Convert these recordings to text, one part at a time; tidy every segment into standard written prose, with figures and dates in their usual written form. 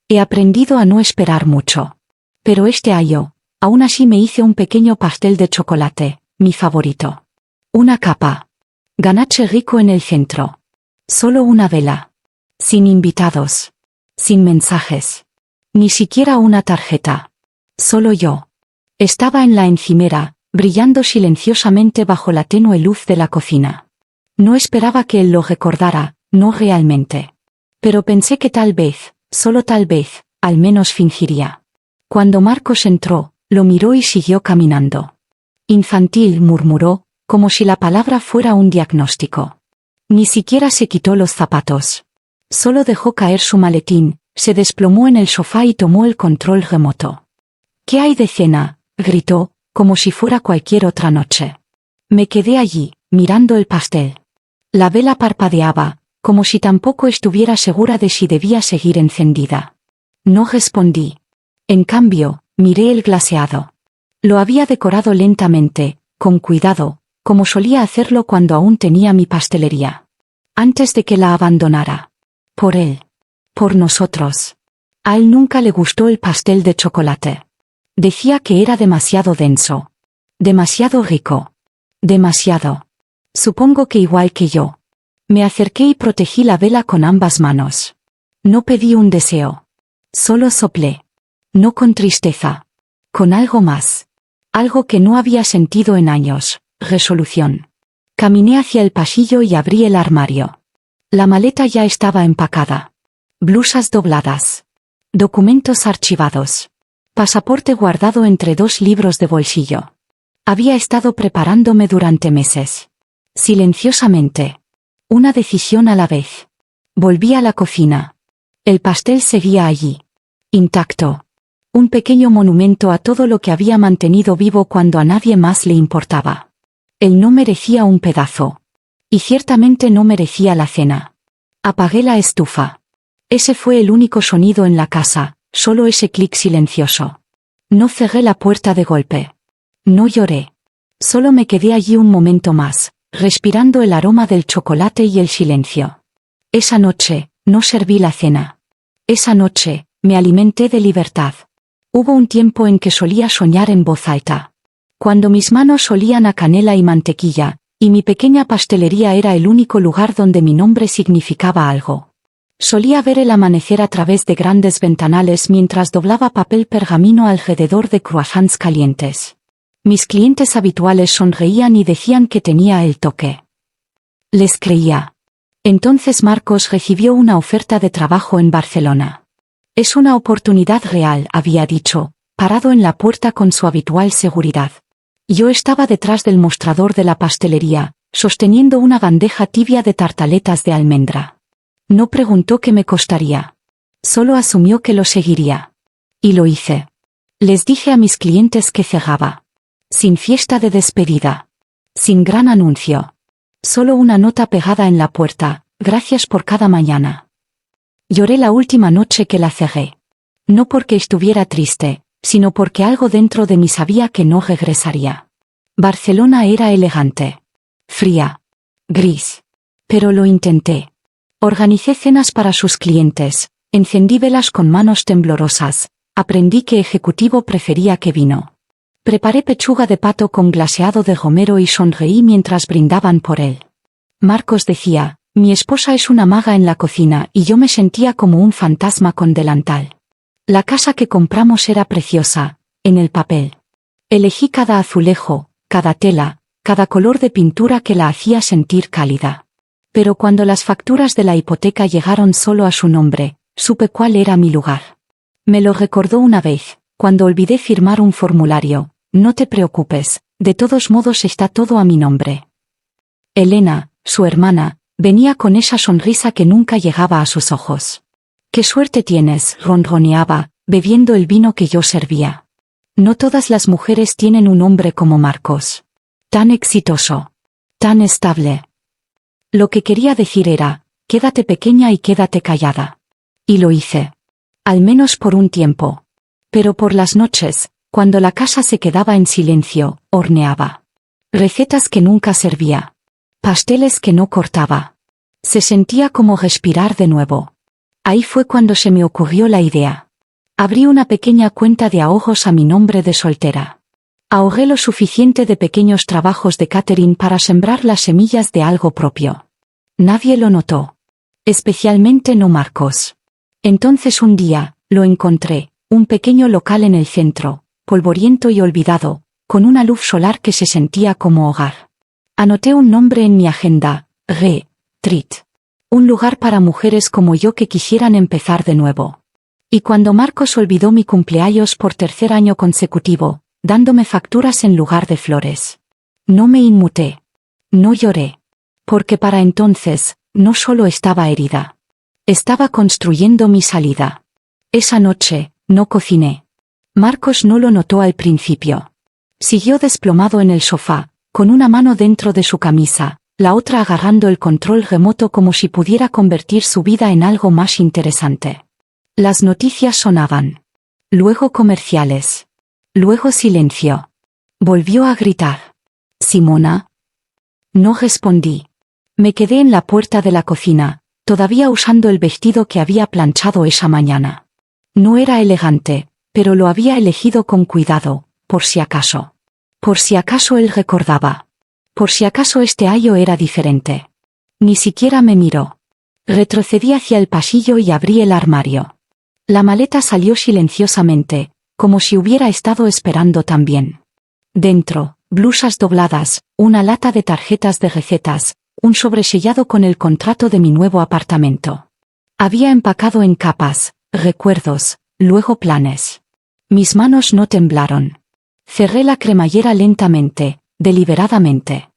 He aprendido a no esperar mucho. Pero este año, aún así me hice un pequeño pastel de chocolate, mi favorito. Una capa. Ganache rico en el centro. Solo una vela. Sin invitados. Sin mensajes. Ni siquiera una tarjeta. Solo yo. Estaba en la encimera, brillando silenciosamente bajo la tenue luz de la cocina. No esperaba que él lo recordara, no realmente. Pero pensé que tal vez, solo tal vez, al menos fingiría. Cuando Marcos entró, lo miró y siguió caminando. Infantil, murmuró, como si la palabra fuera un diagnóstico. Ni siquiera se quitó los zapatos. Solo dejó caer su maletín, se desplomó en el sofá y tomó el control remoto. «¿Qué hay de cena?», gritó, como si fuera cualquier otra noche. Me quedé allí, mirando el pastel. La vela parpadeaba, como si tampoco estuviera segura de si debía seguir encendida. No respondí. En cambio, miré el glaseado. Lo había decorado lentamente, con cuidado, como solía hacerlo cuando aún tenía mi pastelería. Antes de que la abandonara. Por él. Por nosotros. A él nunca le gustó el pastel de chocolate. Decía que era demasiado denso. Demasiado rico. Demasiado. Supongo que igual que yo. Me acerqué y protegí la vela con ambas manos. No pedí un deseo. Solo soplé. No con tristeza. Con algo más. Algo que no había sentido en años. Resolución. Caminé hacia el pasillo y abrí el armario. La maleta ya estaba empacada. Blusas dobladas. Documentos archivados. Pasaporte guardado entre 2 libros de bolsillo. Había estado preparándome durante meses. Silenciosamente. Una decisión a la vez. Volví a la cocina. El pastel seguía allí. Intacto. Un pequeño monumento a todo lo que había mantenido vivo cuando a nadie más le importaba. Él no merecía un pedazo. Y ciertamente no merecía la cena. Apagué la estufa. Ese fue el único sonido en la casa, solo ese clic silencioso. No cerré la puerta de golpe. No lloré. Solo me quedé allí un momento más, respirando el aroma del chocolate y el silencio. Esa noche, no serví la cena. Esa noche, me alimenté de libertad. Hubo un tiempo en que solía soñar en voz alta. Cuando mis manos olían a canela y mantequilla, y mi pequeña pastelería era el único lugar donde mi nombre significaba algo. Solía ver el amanecer a través de grandes ventanales mientras doblaba papel pergamino alrededor de croissants calientes. Mis clientes habituales sonreían y decían que tenía el toque. Les creía. Entonces Marcos recibió una oferta de trabajo en Barcelona. Es una oportunidad real, había dicho, parado en la puerta con su habitual seguridad. Yo estaba detrás del mostrador de la pastelería, sosteniendo una bandeja tibia de tartaletas de almendra. No preguntó qué me costaría. Solo asumió que lo seguiría. Y lo hice. Les dije a mis clientes que cerraba. Sin fiesta de despedida. Sin gran anuncio. Solo una nota pegada en la puerta, gracias por cada mañana. Lloré la última noche que la cerré. No porque estuviera triste, sino porque algo dentro de mí sabía que no regresaría. Barcelona era elegante. Fría. Gris. Pero lo intenté. Organicé cenas para sus clientes, encendí velas con manos temblorosas, aprendí que ejecutivo prefería que vino. Preparé pechuga de pato con glaseado de romero y sonreí mientras brindaban por él. Marcos decía, mi esposa es una maga en la cocina y yo me sentía como un fantasma con delantal. La casa que compramos era preciosa, en el papel. Elegí cada azulejo, cada tela, cada color de pintura que la hacía sentir cálida. Pero cuando las facturas de la hipoteca llegaron solo a su nombre, supe cuál era mi lugar. Me lo recordó una vez, cuando olvidé firmar un formulario. No te preocupes, de todos modos está todo a mi nombre. Elena, su hermana, venía con esa sonrisa que nunca llegaba a sus ojos. «¡Qué suerte tienes!», ronroneaba, bebiendo el vino que yo servía. No todas las mujeres tienen un hombre como Marcos. Tan exitoso. Tan estable. Lo que quería decir era, quédate pequeña y quédate callada. Y lo hice. Al menos por un tiempo. Pero por las noches, cuando la casa se quedaba en silencio, horneaba. Recetas que nunca servía. Pasteles que no cortaba. Se sentía como respirar de nuevo. Ahí fue cuando se me ocurrió la idea. Abrí una pequeña cuenta de ahorros a mi nombre de soltera. Ahorré lo suficiente de pequeños trabajos de catering para sembrar las semillas de algo propio. Nadie lo notó. Especialmente no Marcos. Entonces un día, lo encontré, un pequeño local en el centro, polvoriento y olvidado, con una luz solar que se sentía como hogar. Anoté un nombre en mi agenda, Retreat. Un lugar para mujeres como yo que quisieran empezar de nuevo. Y cuando Marcos olvidó mi cumpleaños por tercer año consecutivo, dándome facturas en lugar de flores. No me inmuté. No lloré. Porque para entonces, no solo estaba herida. Estaba construyendo mi salida. Esa noche, no cociné. Marcos no lo notó al principio. Siguió desplomado en el sofá, con una mano dentro de su camisa, la otra agarrando el control remoto como si pudiera convertir su vida en algo más interesante. Las noticias sonaban. Luego comerciales. Luego silencio. Volvió a gritar. «¿Simona?» No respondí. Me quedé en la puerta de la cocina, todavía usando el vestido que había planchado esa mañana. No era elegante, pero lo había elegido con cuidado, por si acaso. Por si acaso él recordaba. Por si acaso este año era diferente. Ni siquiera me miró. Retrocedí hacia el pasillo y abrí el armario. La maleta salió silenciosamente, como si hubiera estado esperando también. Dentro, blusas dobladas, una lata de tarjetas de recetas, un sobresellado con el contrato de mi nuevo apartamento. Había empacado en capas, recuerdos, luego planes. Mis manos no temblaron. Cerré la cremallera lentamente, deliberadamente.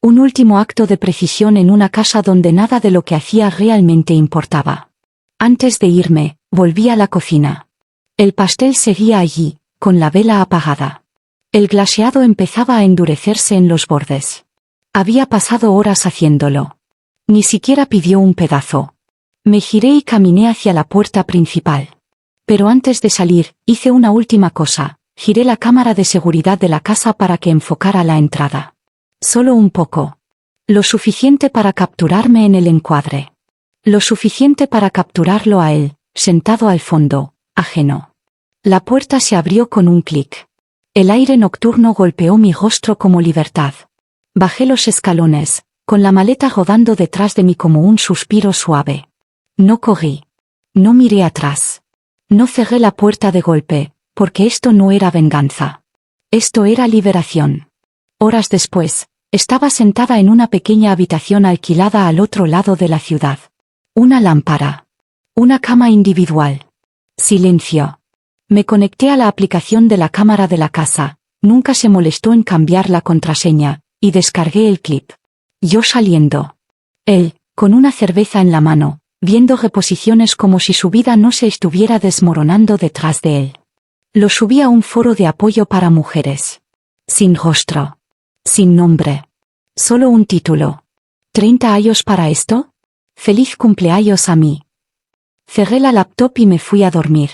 Un último acto de precisión en una casa donde nada de lo que hacía realmente importaba. Antes de irme, volví a la cocina. El pastel seguía allí, con la vela apagada. El glaseado empezaba a endurecerse en los bordes. Había pasado horas haciéndolo. Ni siquiera pidió un pedazo. Me giré y caminé hacia la puerta principal. Pero antes de salir, hice una última cosa. Giré la cámara de seguridad de la casa para que enfocara la entrada. Solo un poco. Lo suficiente para capturarme en el encuadre. Lo suficiente para capturarlo a él, sentado al fondo, ajeno. La puerta se abrió con un clic. El aire nocturno golpeó mi rostro como libertad. Bajé los escalones, con la maleta rodando detrás de mí como un suspiro suave. No corrí. No miré atrás. No cerré la puerta de golpe, porque esto no era venganza. Esto era liberación. Horas después, estaba sentada en una pequeña habitación alquilada al otro lado de la ciudad. Una lámpara. Una cama individual. Silencio. Me conecté a la aplicación de la cámara de la casa, nunca se molestó en cambiar la contraseña, y descargué el clip. Yo saliendo. Él, con una cerveza en la mano, viendo reposiciones como si su vida no se estuviera desmoronando detrás de él. Lo subí a un foro de apoyo para mujeres. Sin rostro. Sin nombre. Solo un título. ¿30 años para esto? Feliz cumpleaños a mí. Cerré la laptop y me fui a dormir.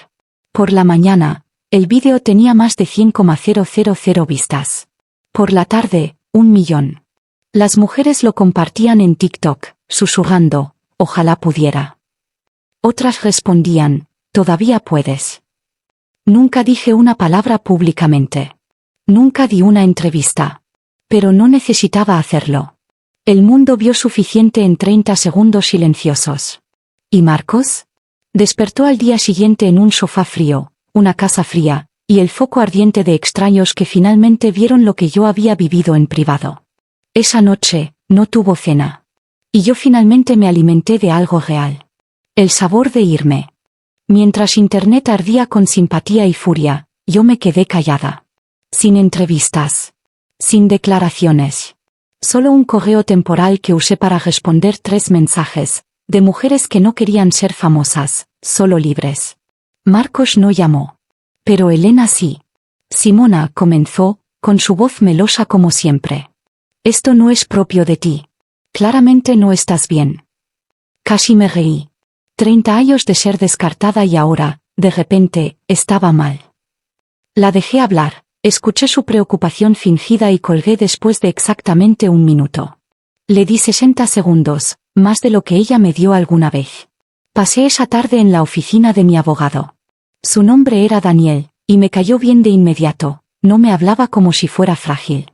Por la mañana, el vídeo tenía más de 100,000 vistas. Por la tarde, 1 millón. Las mujeres lo compartían en TikTok, susurrando, ojalá pudiera. Otras respondían, todavía puedes. Nunca dije una palabra públicamente. Nunca di una entrevista. Pero no necesitaba hacerlo. El mundo vio suficiente en 30 segundos silenciosos. ¿Y Marcos? Despertó al día siguiente en un sofá frío, una casa fría, y el foco ardiente de extraños que finalmente vieron lo que yo había vivido en privado. Esa noche, no tuvo cena. Y yo finalmente me alimenté de algo real. El sabor de irme. Mientras Internet ardía con simpatía y furia, yo me quedé callada. Sin entrevistas. Sin declaraciones. Solo un correo temporal que usé para responder 3 mensajes, de mujeres que no querían ser famosas, solo libres. Marcos no llamó. Pero Elena sí. Simona comenzó, con su voz melosa como siempre. Esto no es propio de ti. Claramente no estás bien. Casi me reí. 30 años de ser descartada y ahora, de repente, estaba mal. La dejé hablar, escuché su preocupación fingida y colgué después de exactamente 1 minuto. Le di 60 segundos, más de lo que ella me dio alguna vez. Pasé esa tarde en la oficina de mi abogado. Su nombre era Daniel, y me cayó bien de inmediato. No me hablaba como si fuera frágil.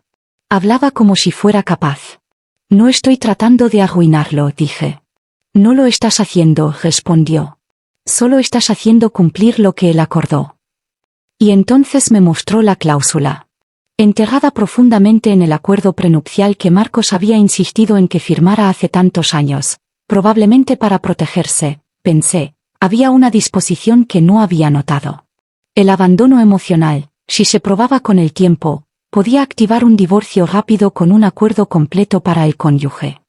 Hablaba como si fuera capaz. No estoy tratando de arruinarlo, dije. No lo estás haciendo, respondió. Solo estás haciendo cumplir lo que él acordó. Y entonces me mostró la cláusula. Enterrada profundamente en el acuerdo prenupcial que Marcos había insistido en que firmara hace tantos años, probablemente para protegerse, pensé, había una disposición que no había notado. El abandono emocional, si se probaba con el tiempo, podía activar un divorcio rápido con un acuerdo completo para el cónyuge.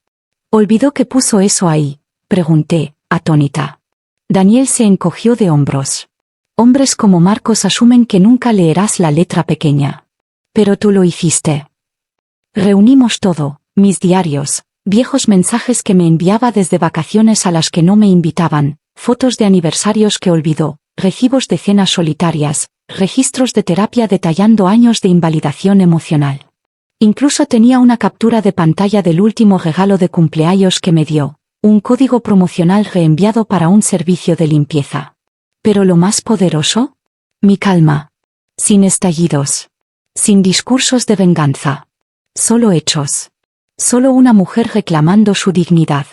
¿Olvidó que puso eso ahí?, pregunté, atónita. Daniel se encogió de hombros. Hombres como Marcos asumen que nunca leerás la letra pequeña. Pero tú lo hiciste. Reunimos todo, mis diarios, viejos mensajes que me enviaba desde vacaciones a las que no me invitaban, fotos de aniversarios que olvidó, recibos de cenas solitarias, registros de terapia detallando años de invalidación emocional. Incluso tenía una captura de pantalla del último regalo de cumpleaños que me dio, un código promocional reenviado para un servicio de limpieza. Pero lo más poderoso, mi calma. Sin estallidos. Sin discursos de venganza. Solo hechos. Solo una mujer reclamando su dignidad.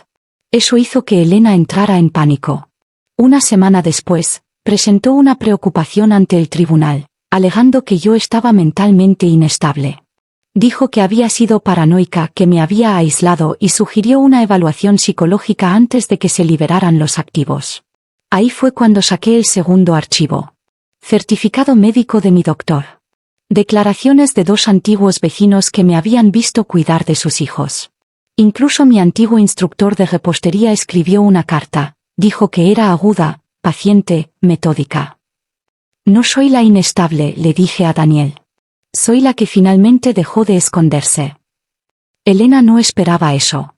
Eso hizo que Elena entrara en pánico. Una semana después, presentó una preocupación ante el tribunal, alegando que yo estaba mentalmente inestable. Dijo que había sido paranoica, que me había aislado y sugirió una evaluación psicológica antes de que se liberaran los activos. Ahí fue cuando saqué el segundo archivo. Certificado médico de mi doctor. Declaraciones de 2 antiguos vecinos que me habían visto cuidar de sus hijos. Incluso mi antiguo instructor de repostería escribió una carta, dijo que era aguda, paciente, metódica. No soy la inestable, le dije a Daniel. Soy la que finalmente dejó de esconderse. Elena no esperaba eso.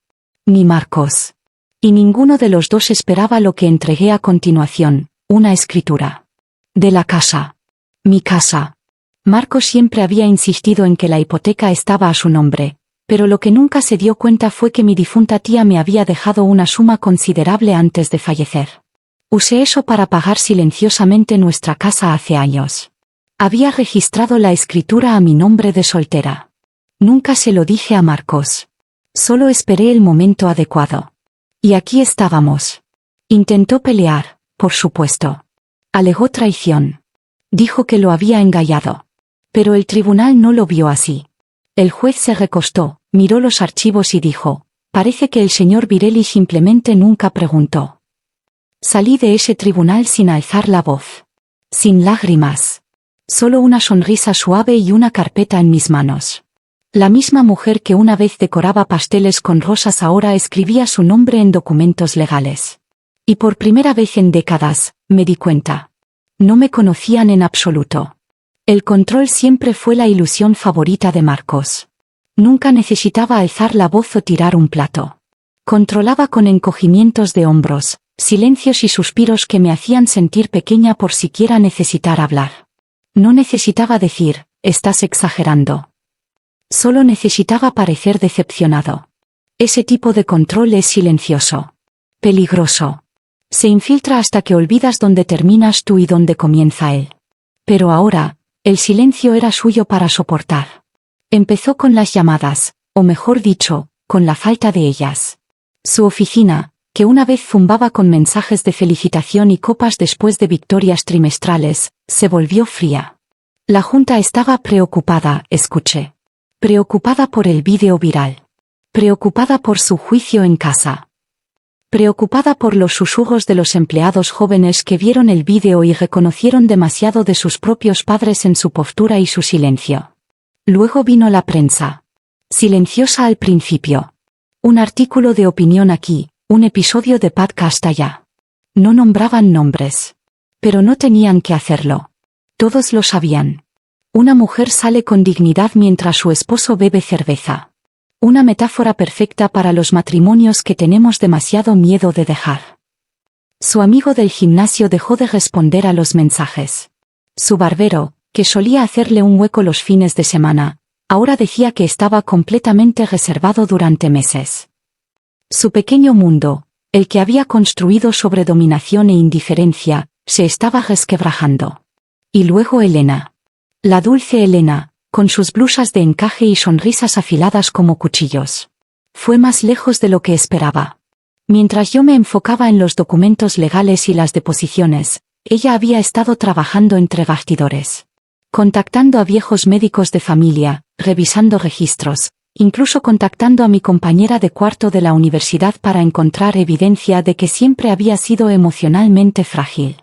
Ni Marcos. Y ninguno de los dos esperaba lo que entregué a continuación, una escritura. De la casa. Mi casa. Marcos siempre había insistido en que la hipoteca estaba a su nombre, pero lo que nunca se dio cuenta fue que mi difunta tía me había dejado una suma considerable antes de fallecer. Usé eso para pagar silenciosamente nuestra casa hace años. Había registrado la escritura a mi nombre de soltera. Nunca se lo dije a Marcos. Solo esperé el momento adecuado. Y aquí estábamos. Intentó pelear, por supuesto. Alegó traición. Dijo que lo había engañado. Pero el tribunal no lo vio así. El juez se recostó, miró los archivos y dijo, parece que el señor Virelli simplemente nunca preguntó. Salí de ese tribunal sin alzar la voz. Sin lágrimas. Solo una sonrisa suave y una carpeta en mis manos. La misma mujer que una vez decoraba pasteles con rosas ahora escribía su nombre en documentos legales. Y por primera vez en décadas, me di cuenta. No me conocían en absoluto. El control siempre fue la ilusión favorita de Marcos. Nunca necesitaba alzar la voz o tirar un plato. Controlaba con encogimientos de hombros, silencios y suspiros que me hacían sentir pequeña por siquiera necesitar hablar. No necesitaba decir, estás exagerando. Solo necesitaba parecer decepcionado. Ese tipo de control es silencioso. Peligroso. Se infiltra hasta que olvidas dónde terminas tú y dónde comienza él. Pero ahora, el silencio era suyo para soportar. Empezó con las llamadas, o mejor dicho, con la falta de ellas. Su oficina, que una vez zumbaba con mensajes de felicitación y copas después de victorias trimestrales, se volvió fría. La junta estaba preocupada, escuché. Preocupada por el vídeo viral. Preocupada por su juicio en casa. Preocupada por los susurros de los empleados jóvenes que vieron el vídeo y reconocieron demasiado de sus propios padres en su postura y su silencio. Luego vino la prensa. Silenciosa al principio. Un artículo de opinión aquí, un episodio de podcast allá. No nombraban nombres. Pero no tenían que hacerlo. Todos lo sabían. Una mujer sale con dignidad mientras su esposo bebe cerveza. Una metáfora perfecta para los matrimonios que tenemos demasiado miedo de dejar. Su amigo del gimnasio dejó de responder a los mensajes. Su barbero, que solía hacerle un hueco los fines de semana, ahora decía que estaba completamente reservado durante meses. Su pequeño mundo, El que había construido sobre dominación e indiferencia, se estaba resquebrajando. Y luego Elena. La dulce Elena, con sus blusas de encaje y sonrisas afiladas como cuchillos. Fue más lejos de lo que esperaba. Mientras yo me enfocaba en los documentos legales y las deposiciones, ella había estado trabajando entre bastidores. Contactando a viejos médicos de familia, revisando registros, incluso contactando a mi compañera de cuarto de la universidad para encontrar evidencia de que siempre había sido emocionalmente frágil.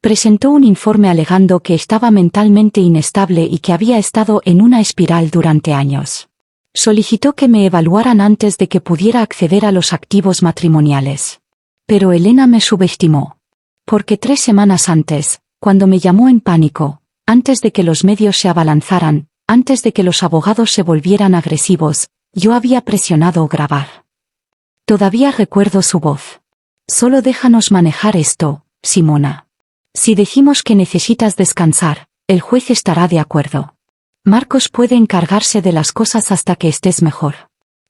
Presentó un informe alegando que estaba mentalmente inestable y que había estado en una espiral durante años. Solicitó que me evaluaran antes de que pudiera acceder a los activos matrimoniales. Pero Elena me subestimó. Porque 3 semanas antes, cuando me llamó en pánico, antes de que los medios se abalanzaran, antes de que los abogados se volvieran agresivos, yo había presionado grabar. Todavía recuerdo su voz. Solo déjanos manejar esto, Simona. Si decimos que necesitas descansar, el juez estará de acuerdo. Marcos puede encargarse de las cosas hasta que estés mejor.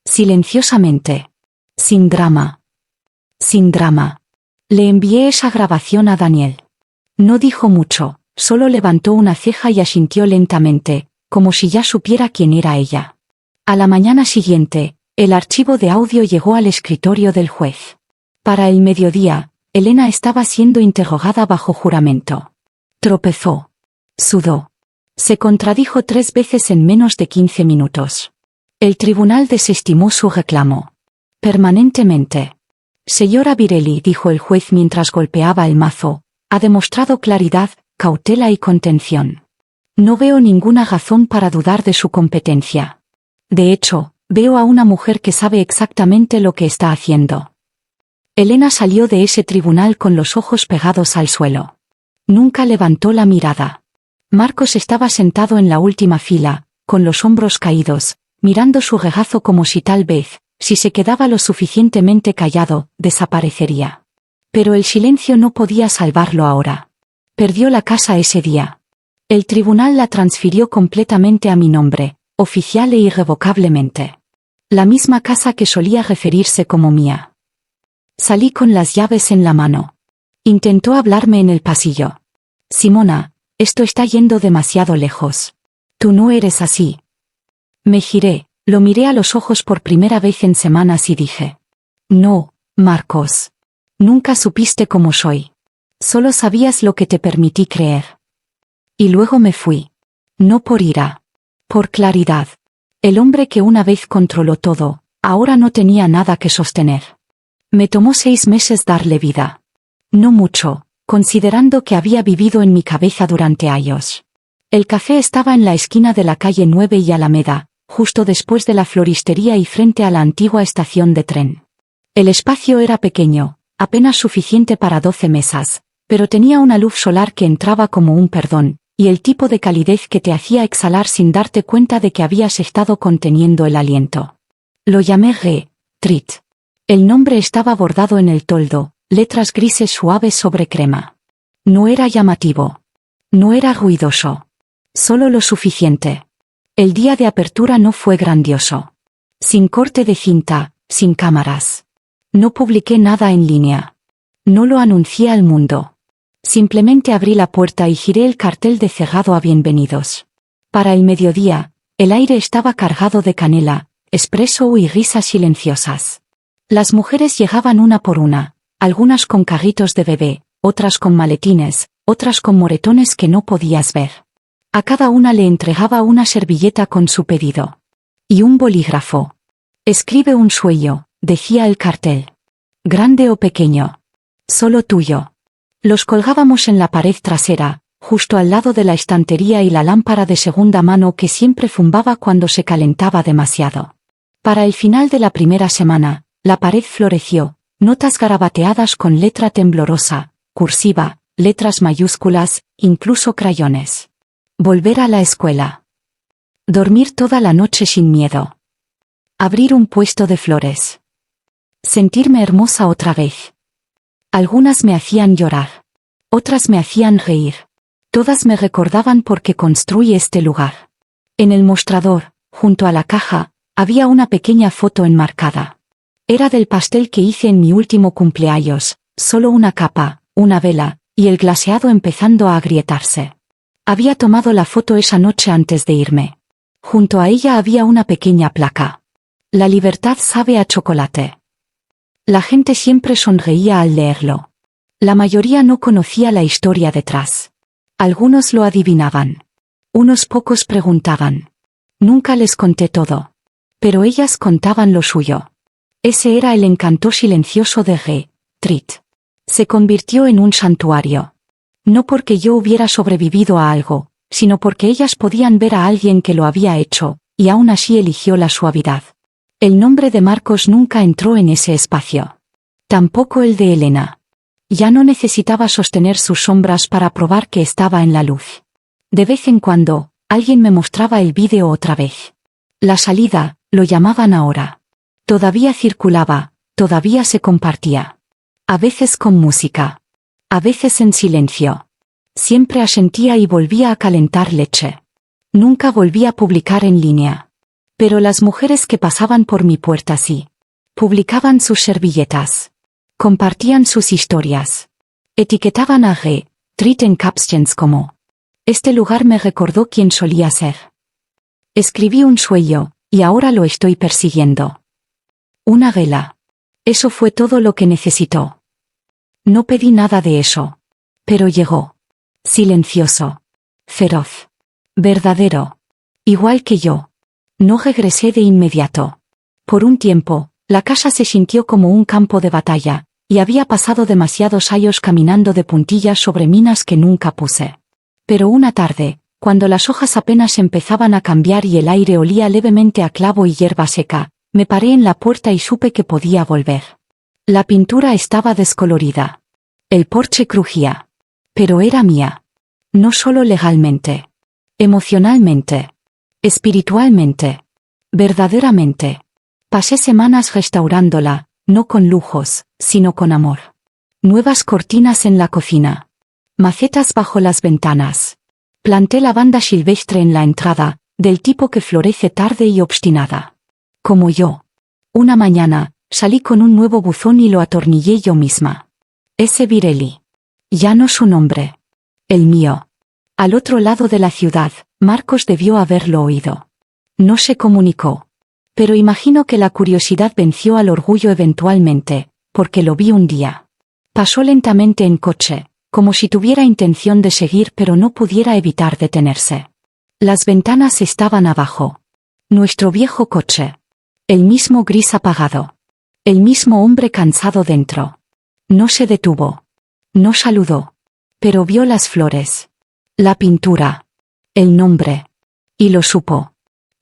Silenciosamente. Sin drama. Sin drama. Le envié esa grabación a Daniel. No dijo mucho, solo levantó una ceja y asintió lentamente, como si ya supiera quién era ella. A la mañana siguiente, el archivo de audio llegó al escritorio del juez. Para el mediodía, Elena estaba siendo interrogada bajo juramento. Tropezó. Sudó. Se contradijo 3 veces en menos de 15 minutos. El tribunal desestimó su reclamo. Permanentemente. Señora Virelli, dijo el juez mientras golpeaba el mazo, ha demostrado claridad, cautela y contención. No veo ninguna razón para dudar de su competencia. De hecho, veo a una mujer que sabe exactamente lo que está haciendo. Elena salió de ese tribunal con los ojos pegados al suelo. Nunca levantó la mirada. Marcos estaba sentado en la última fila, con los hombros caídos, mirando su regazo como si tal vez, si se quedaba lo suficientemente callado, desaparecería. Pero el silencio no podía salvarlo ahora. Perdió la casa ese día. El tribunal la transfirió completamente a mi nombre, oficial e irrevocablemente. La misma casa que solía referirse como mía. Salí con las llaves en la mano. Intentó hablarme en el pasillo. Simona, esto está yendo demasiado lejos. Tú no eres así. Me giré, lo miré a los ojos por primera vez en semanas y dije. No, Marcos. Nunca supiste cómo soy. Solo sabías lo que te permití creer. Y luego me fui. No por ira. Por claridad. El hombre que una vez controló todo, ahora no tenía nada que sostener. Me tomó 6 meses darle vida. No mucho, considerando que había vivido en mi cabeza durante años. El café estaba en la esquina de la calle 9 y Alameda, justo después de la floristería y frente a la antigua estación de tren. El espacio era pequeño, apenas suficiente para 12 mesas, pero tenía una luz solar que entraba como un perdón, y el tipo de calidez que te hacía exhalar sin darte cuenta de que habías estado conteniendo el aliento. Lo llamé Retreat. El nombre estaba bordado en el toldo, letras grises suaves sobre crema. No era llamativo. No era ruidoso. Solo lo suficiente. El día de apertura no fue grandioso. Sin corte de cinta, sin cámaras. No publiqué nada en línea. No lo anuncié al mundo. Simplemente abrí la puerta y giré el cartel de cerrado a bienvenidos. Para el mediodía, el aire estaba cargado de canela, espresso y risas silenciosas. Las mujeres llegaban una por una, algunas con carritos de bebé, otras con maletines, otras con moretones que no podías ver. A cada una le entregaba una servilleta con su pedido. Y un bolígrafo. Escribe un sueño, decía el cartel. Grande o pequeño. Solo tuyo. Los colgábamos en la pared trasera, justo al lado de la estantería y la lámpara de segunda mano que siempre zumbaba cuando se calentaba demasiado. Para el final de la primera semana, la pared floreció, notas garabateadas con letra temblorosa, cursiva, letras mayúsculas, incluso crayones. Volver a la escuela. Dormir toda la noche sin miedo. Abrir un puesto de flores. Sentirme hermosa otra vez. Algunas me hacían llorar. Otras me hacían reír. Todas me recordaban por qué construí este lugar. En el mostrador, junto a la caja, había una pequeña foto enmarcada. Era del pastel que hice en mi último cumpleaños, solo una capa, una vela, y el glaseado empezando a agrietarse. Había tomado la foto esa noche antes de irme. Junto a ella había una pequeña placa. La libertad sabe a chocolate. La gente siempre sonreía al leerlo. La mayoría no conocía la historia detrás. Algunos lo adivinaban. Unos pocos preguntaban. Nunca les conté todo. Pero ellas contaban lo suyo. Ese era el encanto silencioso de G-Treat. Se convirtió en un santuario. No porque yo hubiera sobrevivido a algo, sino porque ellas podían ver a alguien que lo había hecho, y aún así eligió la suavidad. El nombre de Marcos nunca entró en ese espacio. Tampoco el de Elena. Ya no necesitaba sostener sus sombras para probar que estaba en la luz. De vez en cuando, alguien me mostraba el vídeo otra vez. La salida, lo llamaban ahora. Todavía circulaba, todavía se compartía. A veces con música. A veces en silencio. Siempre asentía y volvía a calentar leche. Nunca volví a publicar en línea. Pero las mujeres que pasaban por mi puerta sí. Publicaban sus servilletas. Compartían sus historias. Etiquetaban a G-Treat en captions como: este lugar me recordó quién solía ser. Escribí un sueño, y ahora lo estoy persiguiendo. Una vela. Eso fue todo lo que necesitó. No pedí nada de eso. Pero llegó. Silencioso. Feroz. Verdadero. Igual que yo. No regresé de inmediato. Por un tiempo, la casa se sintió como un campo de batalla, y había pasado demasiados años caminando de puntillas sobre minas que nunca puse. Pero una tarde, cuando las hojas apenas empezaban a cambiar y el aire olía levemente a clavo y hierba seca, me paré en la puerta y supe que podía volver. La pintura estaba descolorida. El porche crujía. Pero era mía. No solo legalmente. Emocionalmente. Espiritualmente. Verdaderamente. Pasé semanas restaurándola, no con lujos, sino con amor. Nuevas cortinas en la cocina. Macetas bajo las ventanas. Planté lavanda silvestre en la entrada, del tipo que florece tarde y obstinada. Como yo. Una mañana, salí con un nuevo buzón y lo atornillé yo misma. Ese Virelli. Ya no su nombre. El mío. Al otro lado de la ciudad, Marcos debió haberlo oído. No se comunicó. Pero imagino que la curiosidad venció al orgullo eventualmente, porque lo vi un día. Pasó lentamente en coche, como si tuviera intención de seguir pero no pudiera evitar detenerse. Las ventanas estaban abajo. Nuestro viejo coche. El mismo gris apagado. El mismo hombre cansado dentro. No se detuvo. No saludó. Pero vio las flores. La pintura. El nombre. Y lo supo.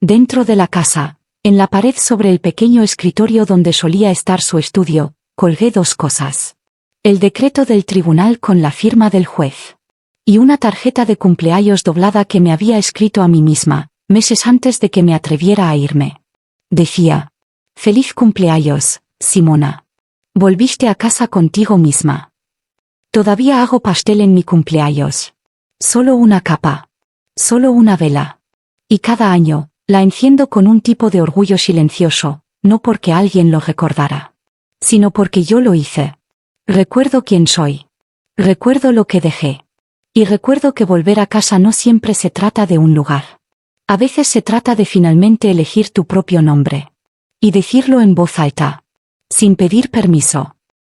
Dentro de la casa, en la pared sobre el pequeño escritorio donde solía estar su estudio, colgué dos cosas. El decreto del tribunal con la firma del juez. Y una tarjeta de cumpleaños doblada que me había escrito a mí misma, meses antes de que me atreviera a irme. Decía: feliz cumpleaños, Simona. Volviste a casa contigo misma. Todavía hago pastel en mi cumpleaños. Solo una capa. Solo una vela. Y cada año, la enciendo con un tipo de orgullo silencioso, no porque alguien lo recordara, sino porque yo lo hice. Recuerdo quién soy. Recuerdo lo que dejé. Y recuerdo que volver a casa no siempre se trata de un lugar. A veces se trata de finalmente elegir tu propio nombre. Y decirlo en voz alta. Sin pedir permiso.